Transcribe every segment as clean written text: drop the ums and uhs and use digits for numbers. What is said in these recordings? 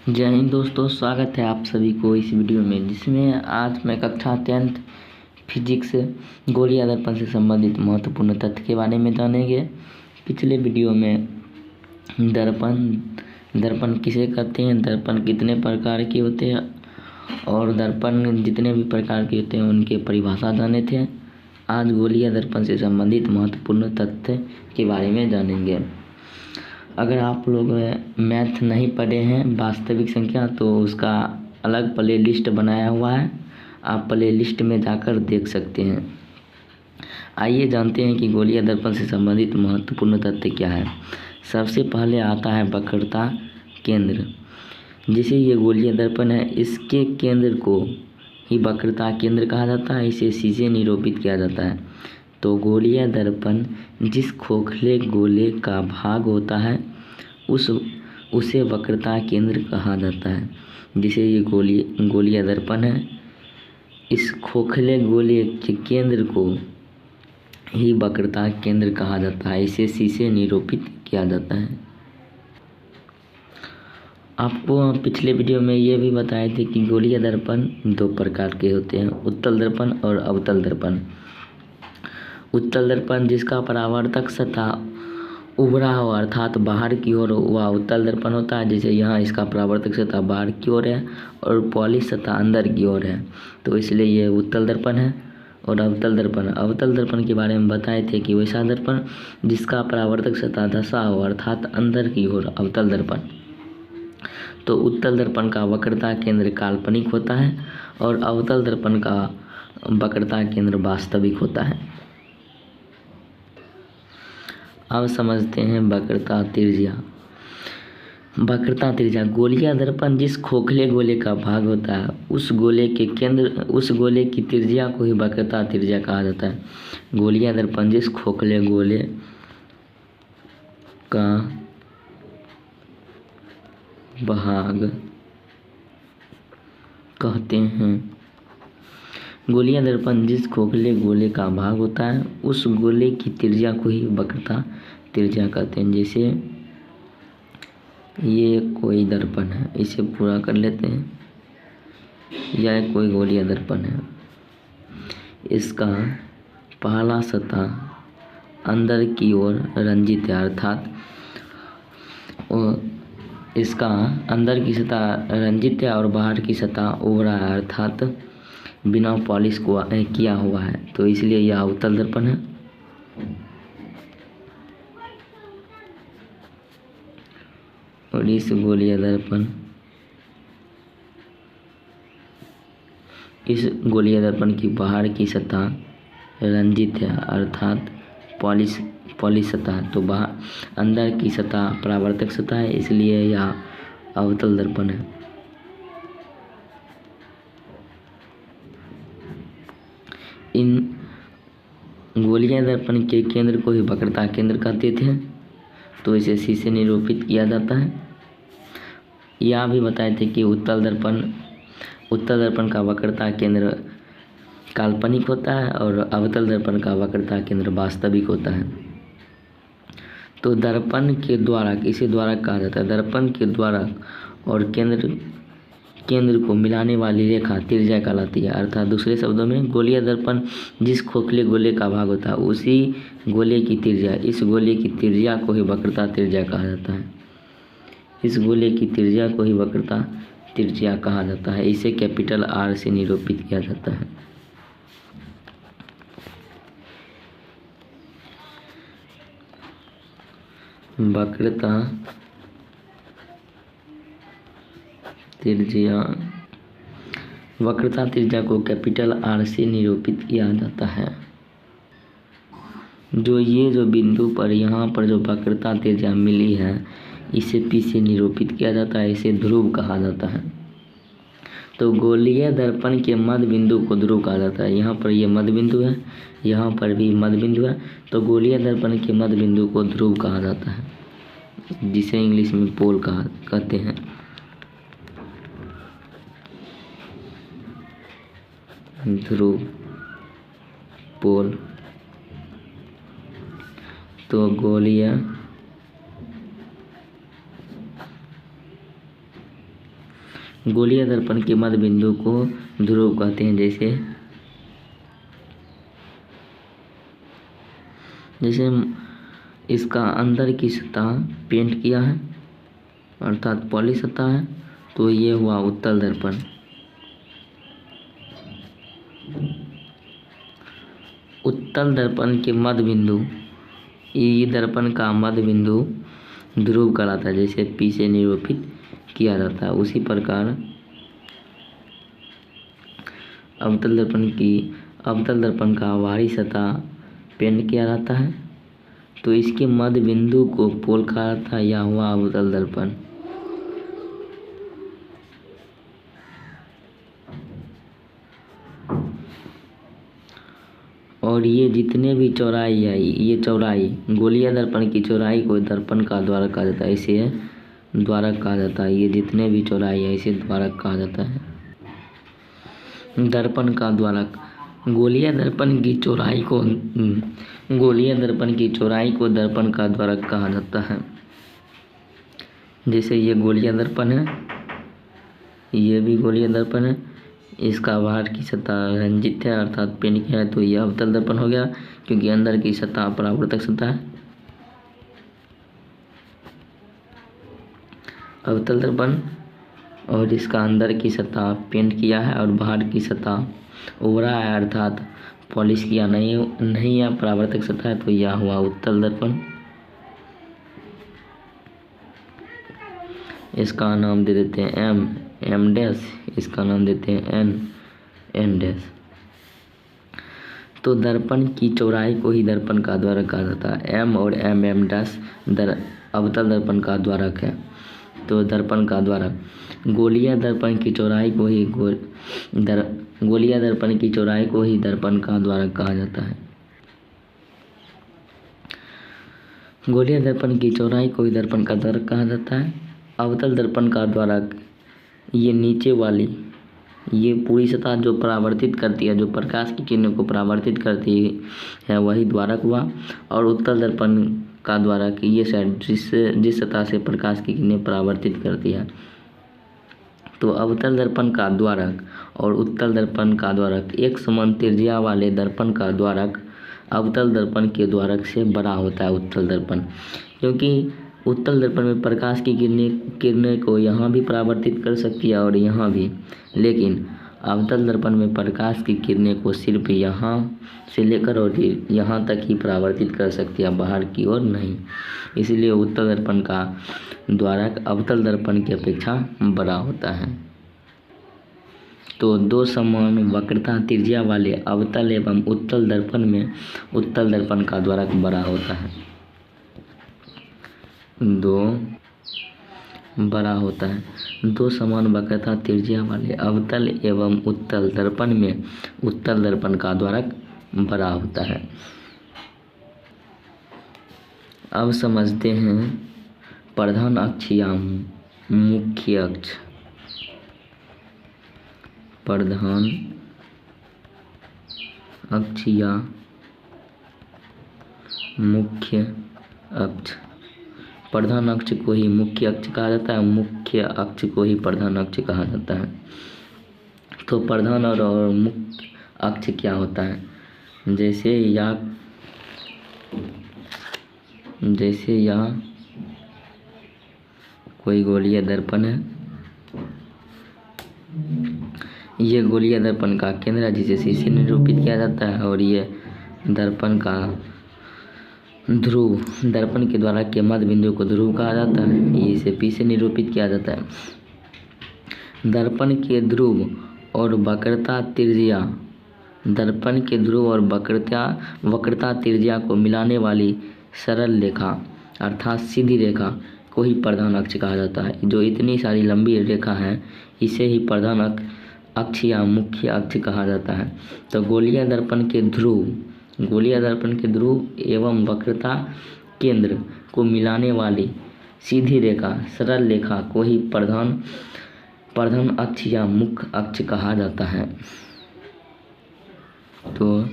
जय हिंद दोस्तों, स्वागत है आप सभी को इस वीडियो में, जिसमें आज मैं कक्षा 10th फिजिक्स गोलीय दर्पण से संबंधित महत्वपूर्ण तथ्य के बारे में जानेंगे। पिछले वीडियो में दर्पण किसे कहते हैं, दर्पण कितने प्रकार के होते हैं और दर्पण जितने भी प्रकार के होते हैं उनके परिभाषा जाने थे। आज गोलीय दर्पण से संबंधित महत्वपूर्ण तथ्य के बारे में जानेंगे। अगर आप लोग मैथ नहीं पढ़े हैं वास्तविक संख्या, तो उसका अलग प्ले लिस्ट बनाया हुआ है, आप प्ले लिस्ट में जाकर देख सकते हैं। आइए जानते हैं कि गोलीय दर्पण से संबंधित महत्वपूर्ण तथ्य क्या है। सबसे पहले आता है वक्रता केंद्र। जिसे ये गोलीय दर्पण है, इसके केंद्र को ही वक्रता केंद्र कहा जाता है। इसे सीधे निरूपित किया जाता है। तो गोलीय दर्पण जिस खोखले गोले का भाग होता है उसे वक्रता केंद्र कहा जाता है। जिसे ये गोलीय दर्पण है, इस खोखले गोले के केंद्र को ही वक्रता केंद्र कहा जाता है। इसे सीधे निरूपित किया जाता है। आपको पिछले वीडियो में ये भी बताए थे कि गोलीय दर्पण दो प्रकार के होते हैं, उत्तल दर्पण और अवतल दर्पण। उत्तल दर्पण जिसका परावर्तक सतह उभरा हो अर्थात बाहर की ओर, वह उत्तल दर्पण होता है। जैसे यहाँ इसका परावर्तक सतह बाहर की ओर है और पॉलिश सतह अंदर की ओर है, तो इसलिए ये उत्तल दर्पण है। और अवतल दर्पण के बारे में बताए थे कि वैसा दर्पण जिसका परावर्तक सतह धंसा हो अर्थात अंदर की ओर, अवतल दर्पण। तो उत्तल दर्पण का वक्रता केंद्र काल्पनिक होता है और अवतल दर्पण का वक्रता केंद्र वास्तविक होता है। अब समझते हैं वक्रता त्रिज्या। वक्रता त्रिज्या गोलीय दर्पण जिस खोखले गोले का भाग होता है उस गोले की त्रिज्या को ही वक्रता त्रिज्या कहा जाता है। गोलीय दर्पण जिस खोखले गोले का भाग कहते हैं, गोलीय दर्पण जिस खोखले गोले का भाग होता है उस गोले की त्रिज्या को ही वक्रता त्रिज्या कहते हैं। जैसे ये कोई दर्पण है, इसे पूरा कर लेते हैं। यह कोई गोलीय दर्पण है, इसका पहला सतह अंदर की ओर रंजित है अर्थात इसका अंदर की सतह रंजित है और बाहर की सतह उभरा है अर्थात बिना पॉलिश को किया हुआ है, तो इसलिए यह अवतल दर्पण है। और इस गोलीय दर्पण की बाहर की सतह रंजित है अर्थात पॉलिश सतह, तो बाहर अंदर की सतह परावर्तक सतह है, इसलिए यह अवतल दर्पण है। इन गोलीय दर्पण के केंद्र को ही वक्रता केंद्र कहते थे, तो इसे सीधे निरूपित किया जाता है। यह भी बताए थे कि उत्तल दर्पण का वक्रता केंद्र काल्पनिक होता है और अवतल दर्पण का वक्रता केंद्र वास्तविक होता है। तो दर्पण के द्वारा इसे द्वारा कहा जाता है। दर्पण के द्वारा और केंद्र को मिलाने वाली रेखा त्रिज्या कहलाती है। अर्थात दूसरे शब्दों में गोलीय दर्पण जिस खोखले गोले का भाग होता है उसी गोले की त्रिज्या, इस गोले की त्रिज्या को ही वक्रता त्रिज्या कहा जाता है। इस गोले की त्रिज्या को ही वक्रता त्रिज्या कहा जाता है। इसे कैपिटल R से निरूपित किया जाता है। वक्रता त्रिज्या को कैपिटल R से निरूपित किया जाता है। जो बिंदु पर यहाँ पर जो वक्रता त्रिज्या मिली है इसे P से निरूपित किया जाता है। इसे ध्रुव कहा जाता है। तो गोलीय दर्पण के मध्य बिंदु को ध्रुव कहा जाता है। यहाँ पर ये मध्य बिंदु है, यहाँ पर भी मध्य बिंदु है, तो गोलीय दर्पण के मध्य बिंदु को ध्रुव कहा जाता है, जिसे इंग्लिश में पोल कहते हैं। ध्रुव, पोल। तो गोलीय गोलीय दर्पण के मध्य बिंदु को ध्रुव कहते हैं। जैसे इसका अंदर की सतह पेंट किया है अर्थात पॉलिश सतह है, तो ये हुआ उत्तल दर्पण। उत्तल दर्पण के मध्य बिंदु, ये दर्पण का मध्य बिंदु ध्रुव कहलाता है, जैसे P से निरूपित किया जाता है। उसी प्रकार अवतल दर्पण का बाहरी सतह पेंट किया जाता है, तो इसके मध्य बिंदु को पोल कहा जाता है, या हुआ अवतल दर्पण। और ये जितने भी चौड़ाई है, ये चौड़ाई गोलीय दर्पण की चौड़ाई को दर्पण का द्वारक कहा जाता है, इसे द्वारक कहा जाता है। ये जितने भी चौड़ाई है इसे द्वारक कहा जाता है। दर्पण का द्वारक, गोलीय दर्पण की चौड़ाई को दर्पण का द्वारक कहा जाता है। जैसे ये गोलीय दर्पण है, ये भी गोलीय दर्पण है, इसका बाहर की सतह रंजित है अर्थात पेंट किया है, तो यह अवतल दर्पण हो गया, क्योंकि अंदर की सतह परावर्तक सतह है। अवतल दर्पण, और इसका अंदर की सतह पेंट किया है और बाहर की सतह उभरा है अर्थात पॉलिश किया नहीं है, परावर्तक सतह है, तो यह हुआ उत्तल दर्पण। इसका नाम दे देते हैं M डैश, इसका नाम देते हैं N डैश। तो दर्पण की चौड़ाई को ही दर्पण का द्वारक कहा जाता है। M और M डैश अवतल दर्पण का द्वारक है, तो दर्पण का द्वारक। गोलीय दर्पण की चौड़ाई को ही दर्पण का द्वारक कहा जाता है। गोलीय दर्पण की चौड़ाई को ही दर्पण का द्वारक कहा जाता है। अवतल दर्पण का द्वारक, ये नीचे वाली, ये पूरी सतह जो परावर्तित करती है, जो प्रकाश की किरणों को परावर्तित करती है, वही द्वारक हुआ। और उत्तल दर्पण का द्वारक ये साइड जिस सतह से प्रकाश की किरणें परावर्तित करती है। तो अवतल दर्पण का द्वारक और उत्तल दर्पण का द्वारक, एक समान त्रिज्या वाले दर्पण का द्वारक अवतल दर्पण के द्वारक से बड़ा होता है उत्तल दर्पण, क्योंकि उत्तल दर्पण में प्रकाश की किरणें को यहाँ भी परावर्तित कर सकती है और यहाँ भी, लेकिन अवतल दर्पण में प्रकाश की किरणें को सिर्फ यहाँ से लेकर और यहाँ तक ही परावर्तित कर सकती है, बाहर की ओर नहीं। इसलिए उत्तल दर्पण का द्वारक अवतल दर्पण की अपेक्षा बड़ा होता है। तो दो समान वक्रता त्रिज्या वाले अवतल एवं उत्तल दर्पण में उत्तल दर्पण का द्वारक बड़ा होता है। दो समान वक्रता त्रिज्या वाले अवतल एवं उत्तल दर्पण में उत्तल दर्पण का द्वारक बड़ा होता है। अब समझते हैं प्रधान अक्ष या मुख्य अक्ष। प्रधान अक्ष या मुख्य अक्ष। प्रधान अक्ष को ही मुख्य अक्ष कहा जाता है, मुख्य अक्ष को ही प्रधान अक्ष कहा जाता है। तो प्रधान और मुख्य अक्ष क्या होता है? जैसे यह कोई गोलीय दर्पण है, ये गोलीय दर्पण का केंद्र है जिसे सी से निरूपित किया जाता है, और ये दर्पण का ध्रुव, दर्पण के द्वारा के मध्य बिंदु को ध्रुव कहा जाता है, इसे P से निरूपित किया जाता है। दर्पण के ध्रुव और वक्रता त्रिज्या, दर्पण के ध्रुव और वक्रता त्रिज्या को मिलाने वाली सरल रेखा अर्थात सीधी रेखा को ही प्रधान अक्ष कहा जाता है। जो इतनी सारी लंबी रेखा है, इसे ही प्रधान अक्ष या मुख्य अक्ष कहा जाता है। तो गोलीय दर्पण के ध्रुव एवं वक्रता केंद्र को मिलाने वाली सीधी रेखा, सरल रेखा को ही प्रधान अक्ष या मुख्य अक्ष कहा जाता है। तो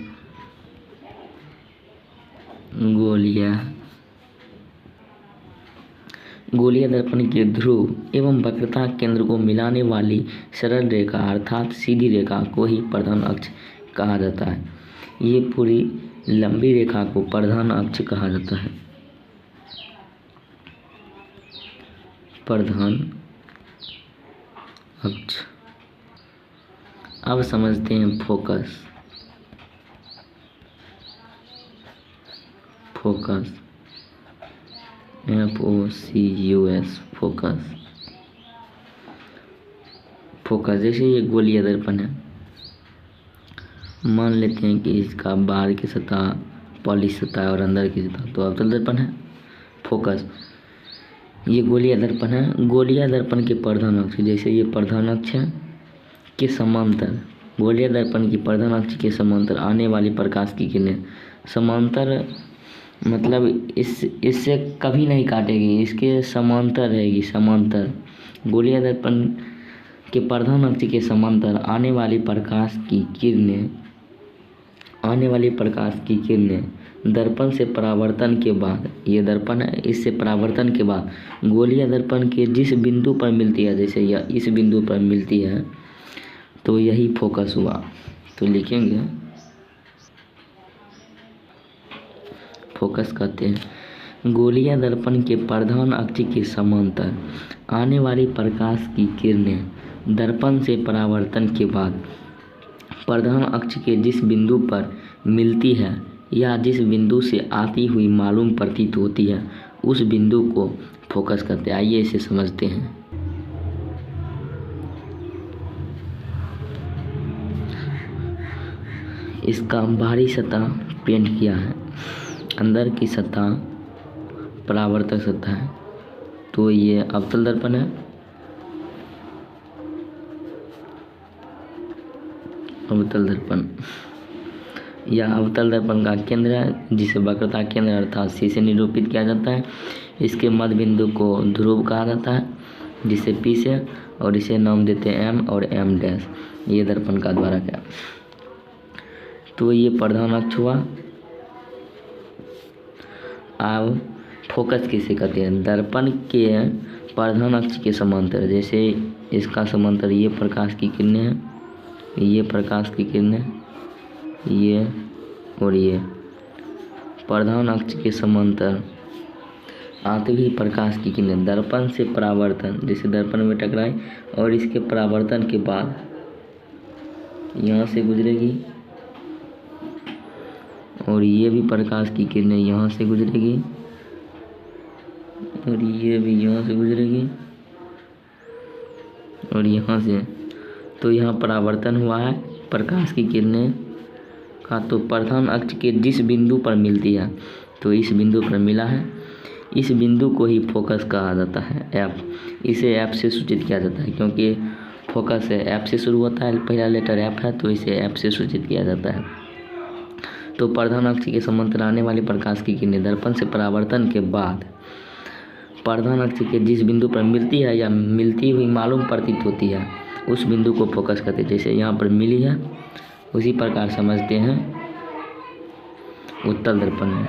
गोलीय दर्पण के ध्रुव एवं वक्रता केंद्र को मिलाने वाली सरल रेखा अर्थात सीधी रेखा को ही प्रधान अक्ष कहा जाता है। ये पूरी लंबी रेखा को प्रधान अक्ष कहा जाता है। प्रधान अक्ष। अब समझते हैं focus. Focus FOCUS focus. Focus जैसे ये गोलीय दर्पण है, मान लेते हैं कि इसका बाहर की सतह पॉलिश सतह है और अंदर की सतह तो अवतल दर्पण है। फोकस ये गोलीय दर्पण है। गोलीय दर्पण के प्रधान अक्ष जैसे ये प्रधान अक्ष है के समांतर, गोलीय दर्पण की प्रधान अक्ष के समांतर आने वाली प्रकाश की किरणें, समांतर मतलब इससे कभी नहीं काटेगी, इसके समांतर रहेगी। समांतर गोलीय दर्पण के प्रधान अक्ष के समांतर आने वाली प्रकाश की किरणें दर्पण से परावर्तन के बाद, ये दर्पण है, इससे परावर्तन के बाद गोलीय दर्पण के जिस बिंदु पर मिलती है, जैसे यह इस बिंदु पर मिलती है तो यही फोकस हुआ। तो लिखेंगे फोकस कहते हैं गोलीय दर्पण के प्रधान अक्ष के समांतर आने वाली प्रकाश की किरणें दर्पण से परावर्तन के बाद प्रधान अक्ष के जिस बिंदु पर मिलती है या जिस बिंदु से आती हुई मालूम प्रतीत होती है उस बिंदु को फोकस कहते हैं। आइए इसे समझते हैं। इसका बाहरी सतह पेंट किया है, अंदर की सतह परावर्तक सतह है, तो ये अवतल दर्पण है। अवतल दर्पण यह अवतल दर्पण का केंद्र है जिसे वक्रता केंद्र अर्थात C से निरूपित किया जाता है। इसके मध्य बिंदु को ध्रुव कहा जाता है जिसे P से, और इसे नाम देते हैं M और M'। ये दर्पण का द्वारा क्या, तो ये प्रधान अक्ष हुआ। अब फोकस किसे कहते हैं, दर्पण के प्रधान अक्ष के समांतर, जैसे इसका समांतर ये प्रकाश की किरणें हैं, ये प्रकाश की किरणें, ये और ये प्रधान अक्ष के समांतर आती हुई प्रकाश की किरणें दर्पण से परावर्तन, जैसे दर्पण में टकराई और इसके परावर्तन के बाद यहाँ से गुजरेगी और ये भी प्रकाश की किरणें यहाँ से गुजरेगी और ये भी यहाँ से गुजरेगी और यहाँ से, तो यहाँ परावर्तन हुआ है प्रकाश की किरणें का। तो प्रधान अक्ष के जिस बिंदु पर मिलती है तो इस बिंदु पर मिला है, इस बिंदु को ही फोकस कहा जाता है। F, इसे F से सूचित किया जाता है क्योंकि फोकस है F से शुरू होता है, पहला लेटर F है तो इसे F से सूचित किया जाता है। तो प्रधान अक्ष के समांतर आने वाली प्रकाश की किरणें दर्पण से परावर्तन के बाद प्रधान अक्ष के जिस बिंदु पर मिलती है या मिलती हुई मालूम प्रतीत होती है उस बिंदु को फोकस कहते हैं। जैसे यहाँ पर मिली है उसी प्रकार समझते हैं उत्तल दर्पण में।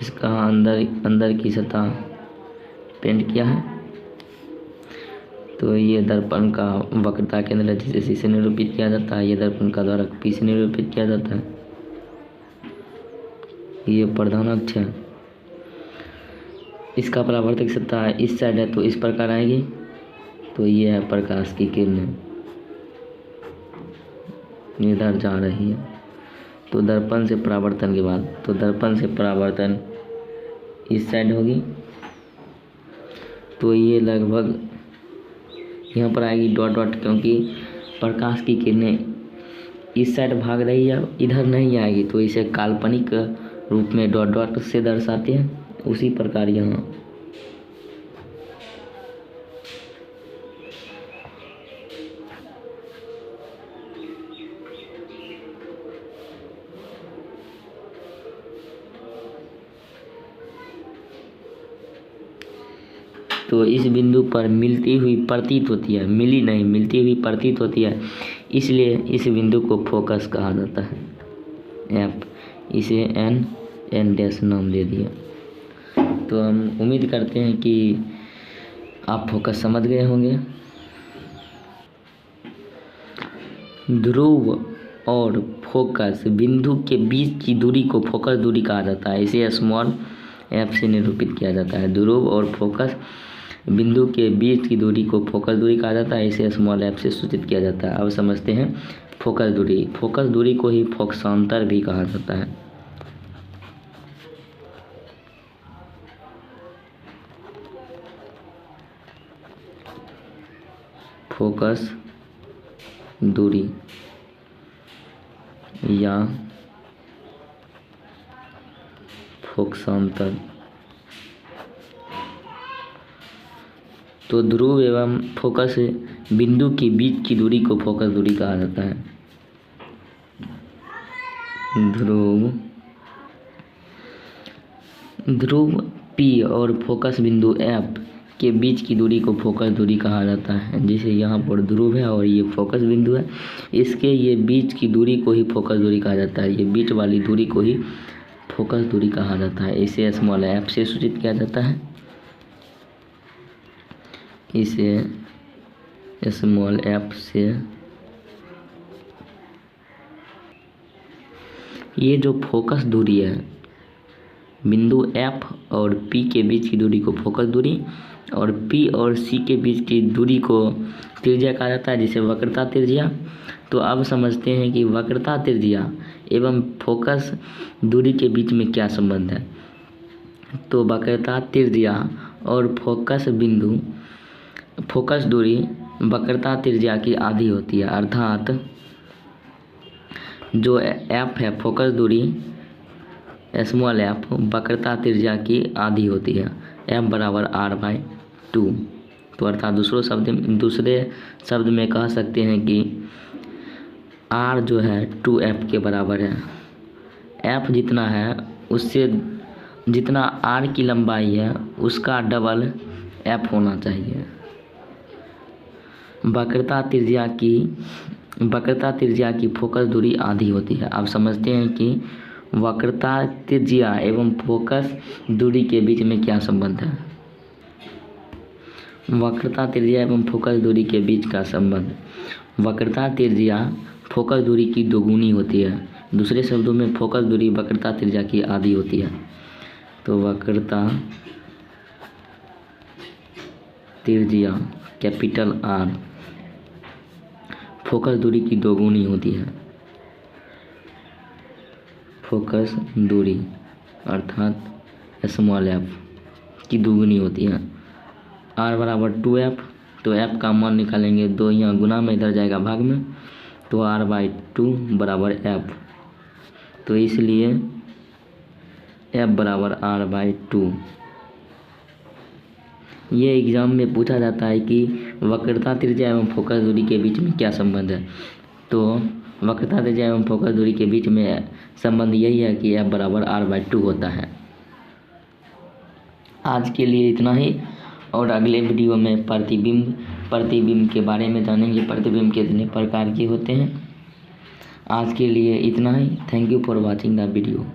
इसका अंदर की सतह पेंट किया है, तो ये दर्पण का वक्रता केंद्र है जिसे C से निरूपित किया जाता है। ये दर्पण का द्वारा P से निरूपित किया जाता है। ये प्रधान अक्ष है, इसका परावर्तक सतह इस साइड है तो इस प्रकार आएगी, तो ये है प्रकाश की किरणें इधर जा रही है। तो दर्पण से परावर्तन के बाद, तो दर्पण से परावर्तन इस साइड होगी, तो ये लगभग यहाँ पर आएगी डॉट डॉट, क्योंकि प्रकाश की किरणें इस साइड भाग रही है, इधर नहीं आएगी, तो इसे काल्पनिक रूप में डॉट डॉट से दर्शाते हैं। उसी प्रकार यहाँ तो इस बिंदु पर मिलती हुई प्रतीत होती है, मिली नहीं, मिलती हुई प्रतीत होती है, इसलिए इस बिंदु को फोकस कहा जाता है। F, इसे एन डैश नाम दे दिया। तो हम उम्मीद करते हैं कि आप फोकस समझ गए होंगे। ध्रुव और फोकस बिंदु के बीच की दूरी को फोकस दूरी कहा जाता है। इसे स्मॉल एफ से निरूपित किया जाता है। ध्रुव और फोकस बिंदु के बीच की दूरी को फोकस दूरी कहा जाता है। इसे स्मॉल एफ से सूचित किया जाता है। अब समझते हैं फोकस दूरी। फोकस दूरी को ही फोकसांतर भी कहा जाता है। फोकस दूरी या फोकसांतर। तो ध्रुव एवं फोकस बिंदु के बीच की दूरी को फोकस दूरी कहा जाता है। ध्रुव P और फोकस बिंदु F के बीच की दूरी को फोकस दूरी कहा जाता है। जैसे यहाँ पर ध्रुव है और ये फोकस बिंदु है, इसके ये बीच की दूरी को ही फोकस दूरी कहा जाता है। ये बीच वाली दूरी को ही फोकस दूरी कहा जाता है। इसे स्मॉल एफ से सूचित किया जाता है। इसे स्मॉल एफ से ये जो फोकस दूरी है बिंदु F और P के बीच की दूरी को फोकस दूरी और P और C के बीच की दूरी को त्रिज्या कहा जाता है, जिसे वक्रता त्रिज्या। तो अब समझते हैं कि वक्रता त्रिज्या एवं फोकस दूरी के बीच में क्या संबंध है। तो वक्रता त्रिज्या और फोकस बिंदु फोकस दूरी वक्रता त्रिज्या की आधी होती है, अर्थात जो F है फोकस दूरी स्मॉल एफ वक्रता त्रिज्या की आधी होती है। F बराबर r/2। तो अर्थात दूसरे शब्द में कह सकते हैं कि r जो है 2f के बराबर है। f जितना है उससे जितना r की लंबाई है उसका डबल f होना चाहिए। वक्रता त्रिज्या की फोकस दूरी आधी होती है। अब समझते हैं कि वक्रता त्रिज्या एवं फोकस दूरी के बीच में क्या संबंध है। वक्रता त्रिज्या एवं फोकस दूरी के बीच का संबंध, वक्रता त्रिज्या फोकस दूरी की दोगुनी होती है। दूसरे शब्दों में फोकस दूरी वक्रता त्रिज्या की आधी होती है। तो वक्रता त्रिज्या कैपिटल R फोकस दूरी की दोगुनी होती है। फोकस दूरी अर्थात स्मॉल एफ की दोगुनी होती है। r बराबर 2f। तो f का मान निकालेंगे, 2 यहाँ गुना में इधर जाएगा भाग में, तो r/2 बराबर f। तो इसलिए f बराबर r/2। ये एग्ज़ाम में पूछा जाता है कि वक्रता त्रिज्या एवं फोकस दूरी के बीच में क्या संबंध है। तो वक्रता त्रिज्या एवं फोकस दूरी के बीच में संबंध यही है कि f बराबर r/2 होता है। आज के लिए इतना ही, और अगले वीडियो में प्रतिबिंब के बारे में जानेंगे। प्रतिबिंब कितने प्रकार के होते हैं। आज के लिए इतना ही। Thank you for watching the video.